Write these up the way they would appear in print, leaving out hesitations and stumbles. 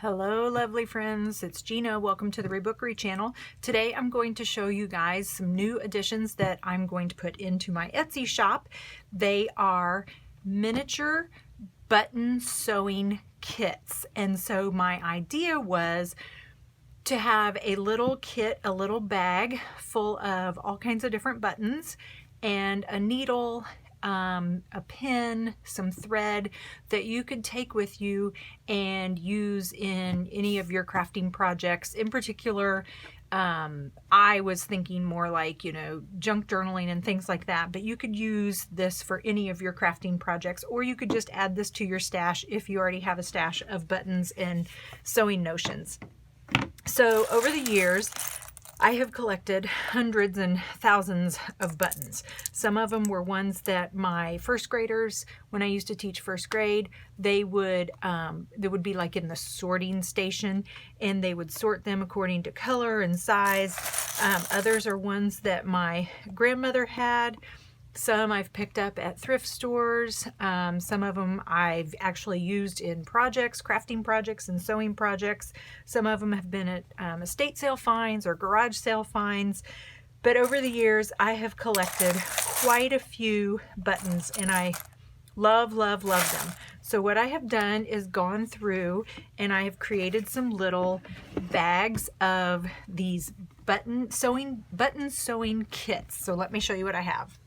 Hello lovely friends, it's Gina. Welcome to the Rebookery channel. Today I'm going to show you guys some new additions that I'm going to put into my Etsy shop. They are miniature button sewing kits, and so my idea was to have a little kit, a little bag full of all kinds of different buttons and a needle, a pin, some thread that you could take with you and use in any of your crafting projects. In particular, I was thinking more like, junk journaling and things like that, but you could use this for any of your crafting projects, or you could just add this to your stash if you already have a stash of buttons and sewing notions. So over the years, I have collected hundreds and thousands of buttons. Some of them were ones that my first graders, when I used to teach first grade, they would be like in the sorting station, and they would sort them according to color and size. Others are ones that my grandmother had. Some I've picked up at thrift stores. Some of them I've actually used in projects, crafting projects and sewing projects. Some of them have been at estate sale finds or garage sale finds. But over the years, I have collected quite a few buttons, and I love, love, love them. So what I have done is gone through and I have created some little bags of these button sewing kits. So let me show you what I have.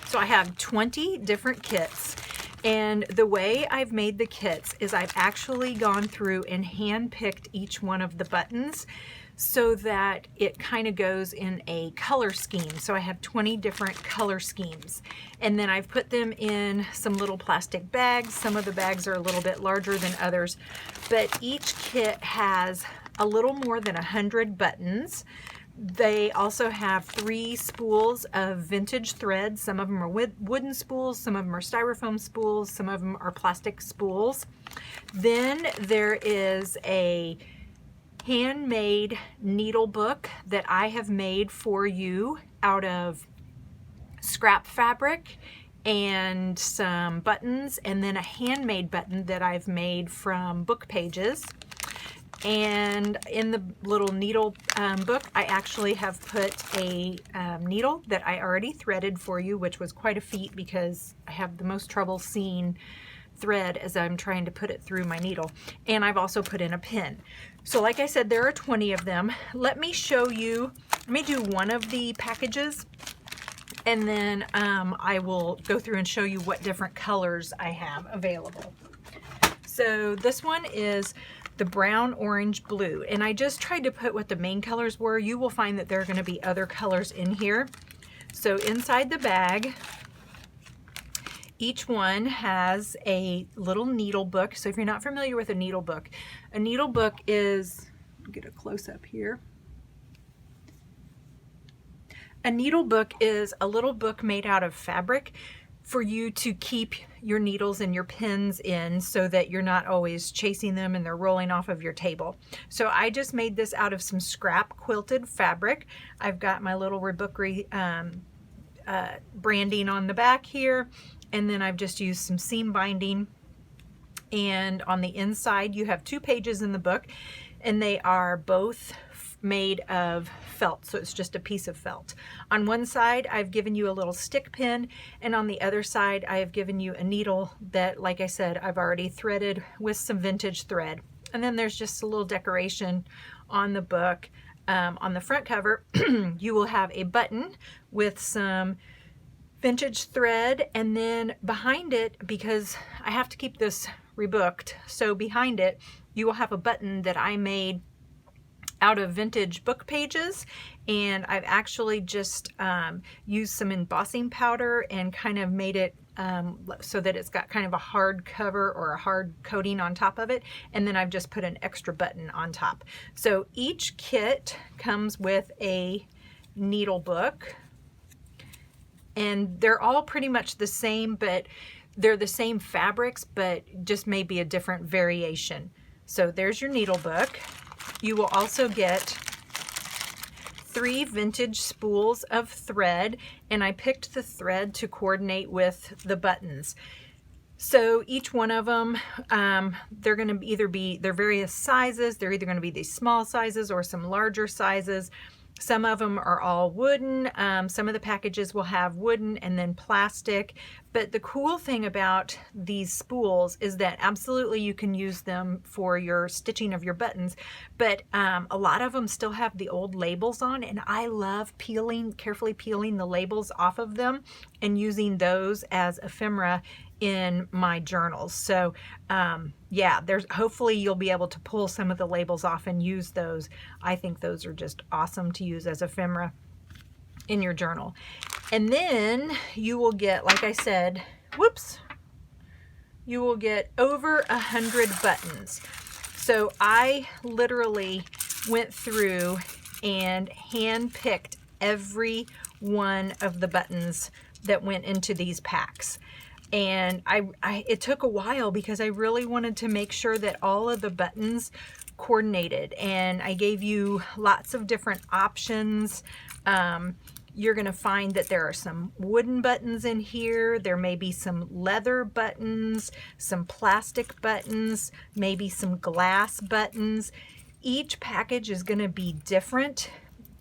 So I have 20 different kits, and the way I've made the kits is I've actually gone through and hand-picked each one of the buttons so that it kind of goes in a color scheme. So I have 20 different color schemes, and then I've put them in some little plastic bags. Some of the bags are a little bit larger than others, but each kit has a little more than 100 buttons. They also have 3 spools of vintage thread. Some of them are wooden spools, some of them are styrofoam spools, some of them are plastic spools. Then there is a handmade needle book that I have made for you out of scrap fabric and some buttons, and then a handmade button that I've made from book pages. And in the little needle book, I actually have put a needle that I already threaded for you, which was quite a feat because I have the most trouble seeing thread as I'm trying to put it through my needle. And I've also put in a pin. So like I said, there are 20 of them. Let me show you, let me do one of the packages, and then I will go through and show you what different colors I have available. So this one is the brown, orange, blue, and I just tried to put what the main colors were. You will find that there are going to be other colors in here. So inside the bag, each one has a little needle book. So if you're not familiar with a needle book is, get a close-up here. A needle book is a little book made out of fabric for you to keep your needles and your pins in so that you're not always chasing them and they're rolling off of your table. So I just made this out of some scrap quilted fabric. I've got my little Rebookery branding on the back here, and then I've just used some seam binding. And on the inside you have 2 pages in the book, and they are both made of felt, so it's just a piece of felt. On one side I've given you a little stick pin, and on the other side I have given you a needle that, like I said, I've already threaded with some vintage thread. And then there's just a little decoration on the book. On the front cover you will have a button with some vintage thread, and then behind it, because I have to keep this rebooked, so behind it you will have a button that I made out of vintage book pages, and I've actually just used some embossing powder and kind of made it so that it's got kind of a hard cover or a hard coating on top of it, and then I've just put an extra button on top. So each kit comes with a needle book, and they're all pretty much the same, but they're the same fabrics, but just maybe a different variation. So there's your needle book. You will also get 3 vintage spools of thread, and I picked the thread to coordinate with the buttons. So each one of them, they're going to either be, they're various sizes. They're either going to be these small sizes or some larger sizes. Some of them are all wooden. Some of the packages will have wooden and then plastic. But the cool thing about these spools is that absolutely you can use them for your stitching of your buttons, but a lot of them still have the old labels on, and I love carefully peeling the labels off of them and using those as ephemera in my journals. So yeah, hopefully you'll be able to pull some of the labels off and use those. I think those are just awesome to use as ephemera in your journal. And then you will get, like I said, you will get over 100 buttons. So I literally went through and hand-picked every one of the buttons that went into these packs. And it took a while because I really wanted to make sure that all of the buttons coordinated, and I gave you lots of different options. You're going to find that there are some wooden buttons in here. There may be some leather buttons, some plastic buttons, maybe some glass buttons. Each package is going to be different,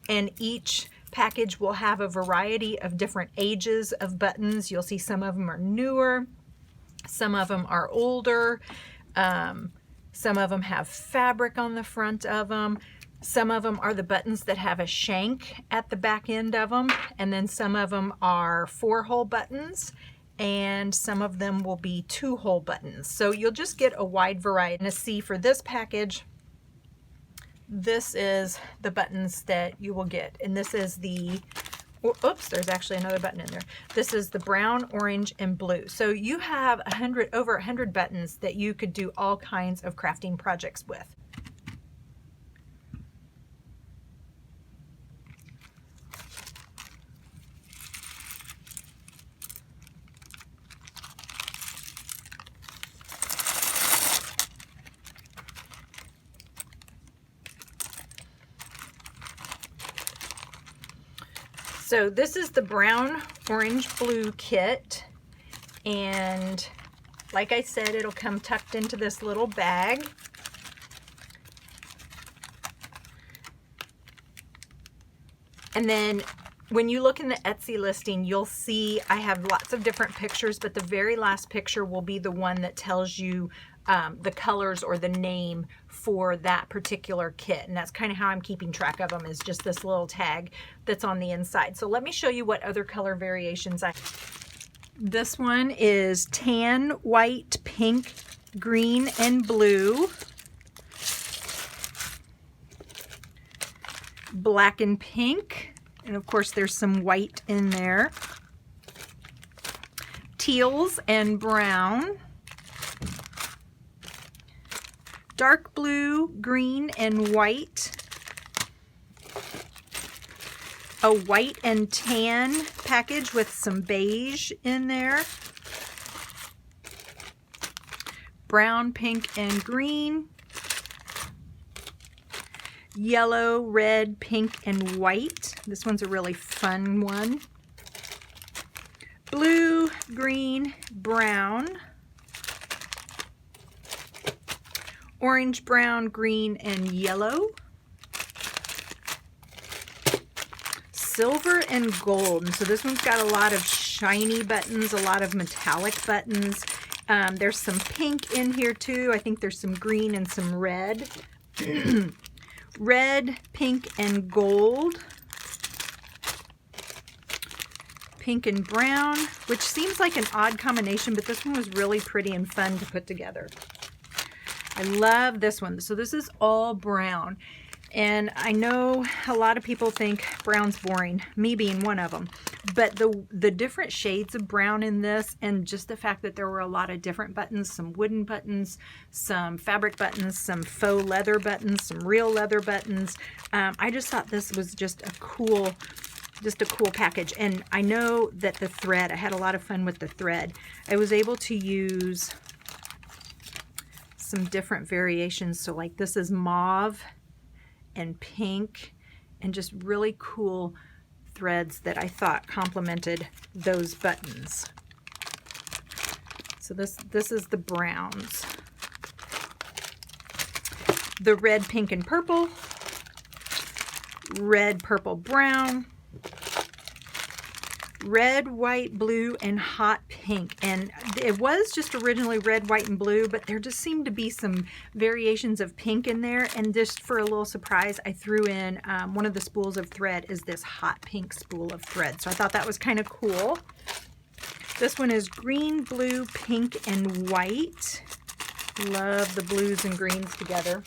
and each package will have a variety of different ages of buttons. You'll see some of them are newer, some of them are older, some of them have fabric on the front of them, some of them are the buttons that have a shank at the back end of them, and then some of them are 4-hole buttons, and some of them will be 2-hole buttons. So you'll just get a wide variety. And to see for this package, this is the buttons that you will get, and this is the, oops, there's actually another button in there. This is the brown, orange, and blue. So you have over 100 buttons that you could do all kinds of crafting projects with. So this is the brown, orange, blue kit, and like I said, it'll come tucked into this little bag. And then when you look in the Etsy listing, you'll see I have lots of different pictures, but the very last picture will be the one that tells you the colors or the name for that particular kit. And that's kind of how I'm keeping track of them, is just this little tag that's on the inside. So let me show you what other color variations I have. This one is tan, white, pink, green, and blue. Black and pink. And of course there's some white in there. Teals and brown. Dark blue, green, and white. A white and tan package with some beige in there. Brown, pink, and green. Yellow, red, pink, and white. This one's a really fun one. Blue, green, brown. Orange, brown, green, and yellow. Silver and gold. And so this one's got a lot of shiny buttons, a lot of metallic buttons. There's some pink in here too. I think there's some green and some red. Red, pink, and gold. Pink and brown, which seems like an odd combination, but this one was really pretty and fun to put together. I love this one. So this is all brown. And I know a lot of people think brown's boring, me being one of them. But the different shades of brown in this, and just the fact that there were a lot of different buttons, some wooden buttons, some fabric buttons, some faux leather buttons, some real leather buttons. I just thought this was just a cool package. And I know that the thread, I had a lot of fun with the thread. I was able to use some different variations. So like this is mauve and pink and just really cool threads that I thought complemented those buttons. So this is the browns. The red, pink, and purple. Red, purple, brown. Red, white, blue, and hot pink. And it was just originally red, white, and blue, but there just seemed to be some variations of pink in there. And just for a little surprise, I threw in one of the spools of thread is this hot pink spool of thread. So I thought that was kind of cool. This one is green, blue, pink, and white. Love the blues and greens together.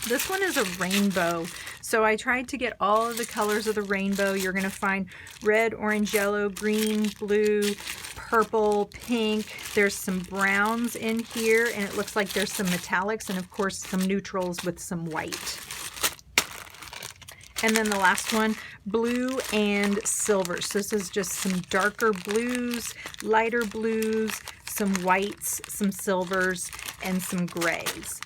This one is a rainbow. So I tried to get all of the colors of the rainbow. You're going to find red, orange, yellow, green, blue, purple, pink. There's some browns in here, and it looks like there's some metallics and of course some neutrals with some white. And then the last one, blue and silver. So this is just some darker blues, lighter blues, some whites, some silvers, and some grays.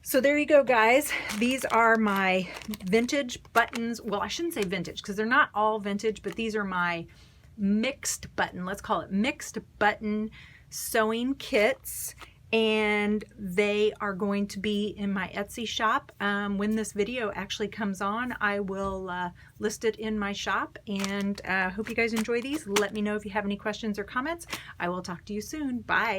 So there you go, guys. These are my vintage buttons. Well, I shouldn't say vintage because they're not all vintage, but these are my mixed button, let's call it mixed button sewing kits. And they are going to be in my Etsy shop. When this video actually comes on, I will list it in my shop, and hope you guys enjoy these. Let me know if you have any questions or comments. I will talk to you soon. Bye.